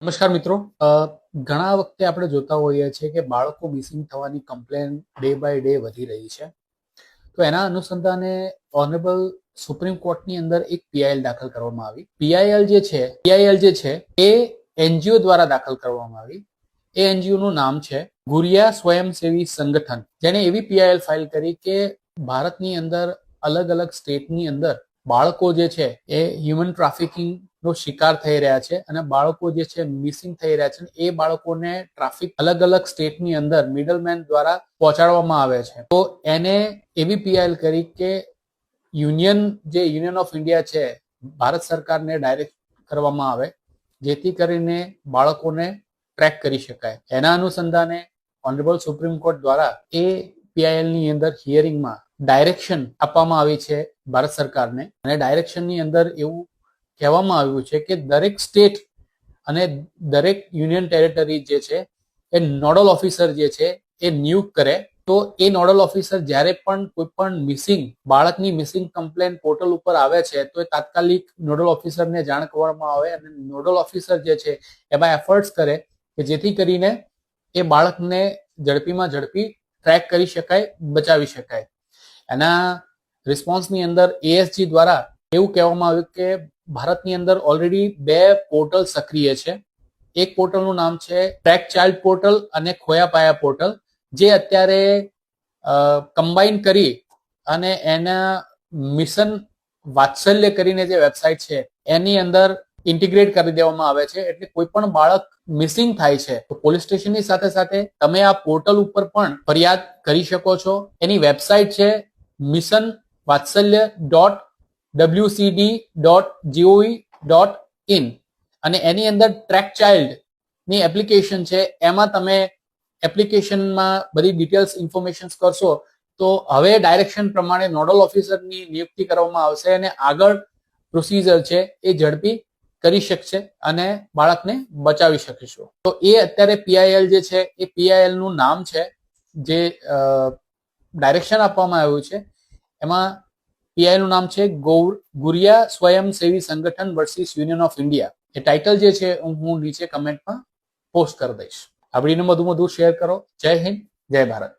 નમસ્કાર મિત્રો. ઘણા વખતે આપણે જોતા હોઈએ છીએ કે બાળકો મિસિંગ થવાની કમ્પ્લેન ડે બાય ડે વધી રહી છે. તો એના અનુસંધાને ઓનરેબલ સુપ્રીમ કોર્ટની અંદર એક પીઆઈએલ દાખલ કરવામાં આવી. પીઆઈએલ જે છે એ એનજીઓ દ્વારા દાખલ કરવામાં આવી. એ એનજીઓ નું નામ છે ગુરિયા સ્વયંસેવી સંગઠન, જેને એવી પીઆઈએલ ફાઇલ કરી કે ભારતની અંદર અલગ અલગ સ્ટેટની અંદર બાળકો જે છે એ હ્યુમન ટ્રાફિકિંગ નો શિકાર થઈ રહ્યા છે અને બાળકો જે છે મિસિંગ થઈ રહ્યા છે. એ બાળકોને ટ્રાફિક અલગ અલગ સ્ટેટની અંદર મિડલમેન દ્વારા પહોંચાડવામાં આવે છે. તો એને એવી પીઆઈએલ કરી કે યુનિયન ઓફ ઇન્ડિયા છે, ભારત સરકારને ડાયરેક્ટ કરવામાં આવે જેથી કરીને બાળકોને ટ્રેક કરી શકાય. એના અનુસંધાને ઓનરેબલ સુપ્રીમ કોર્ટ દ્વારા એ પીઆઈએલ ની અંદર હિયરિંગમાં ડાયરેક્શન આપવામાં આવી છે ભારત સરકારને. અને ડાયરેક્શનની અંદર એવું કહેવામાં આવ્યું છે કે દરેક સ્ટેટ અને દરેક યુનિયન ટેરેટરી જે છે એ નોડલ ઓફિસર જે છે એ નિયુક્ત કરે. તો એ નોડલ ઓફિસર જ્યારે પણ કોઈ પણ બાળકની મિસિંગ કમ્પ્લેન પોર્ટલ ઉપર આવે છે તો એ તાત્કાલિક નોડલ ઓફિસરને જાણ કરવામાં આવે અને નોડલ ઓફિસર જે છે એમાં એફર્ટ્સ કરે કે જેથી કરીને એ બાળકને ઝડપીમાં ઝડપી ટ્રેક કરી શકાય, બચાવી શકાય. એના રિસ્પોન્સની અંદર એએસજી દ્વારા એવું કહેવામાં આવ્યું કે ભારતની અંદર ઓલરેડી 2 પોર્ટલ સક્રિય છે. એક પોર્ટલનું નામ છે ટ્રેક ચાઇલ્ડ પોર્ટલ અને ખોયા પાયા પોર્ટલ, જે અત્યારે કમ્બાઈન કરી અને એના મિશન વાત્સલ્ય કરીને જે વેબસાઇટ છે એની અંદર ઇન્ટિગ્રેટ કરી દેવામાં આવે છે. એટલે કોઈ પણ બાળક મિસિંગ થાય છે તો પોલીસ સ્ટેશનની સાથે સાથે તમે આ પોર્ટલ ઉપર પણ ફરિયાદ કરી શકો છો. એની વેબસાઇટ છે મિશન વાત્સલ્ય .wcd.gov.in અને એની અંદર ટ્રેક ચાઇલ્ડ ની એપ્લિકેશન છે. એમાં તમે એપ્લિકેશનમાં બધી ડિટેલ્સ ઇન્ફોર્મેશન કરશો તો હવે ડાયરેક્શન પ્રમાણે નોડલ ઓફિસરની નિયુક્તિ કરવામાં આવશે અને આગળ પ્રોસિજર છે એ ઝડપી કરી શકશે અને બાળકને બચાવી શકીશું. તો એ અત્યારે પીઆઈએલ જે છે એ પીઆઈએલ નું નામ છે, જે ડાયરેક્શન આપવામાં આવ્યું છે એમાં પીઆઈ નું નામ છે ગુરિયા સ્વયંસેવી સંગઠન versus union of India. A title જે છે હું નીચે કમેન્ટમાં પોસ્ટ કરી દઈશ. આ વિડીયોને વધુ શેર કરો. જય હિન્દ, જય ભારત.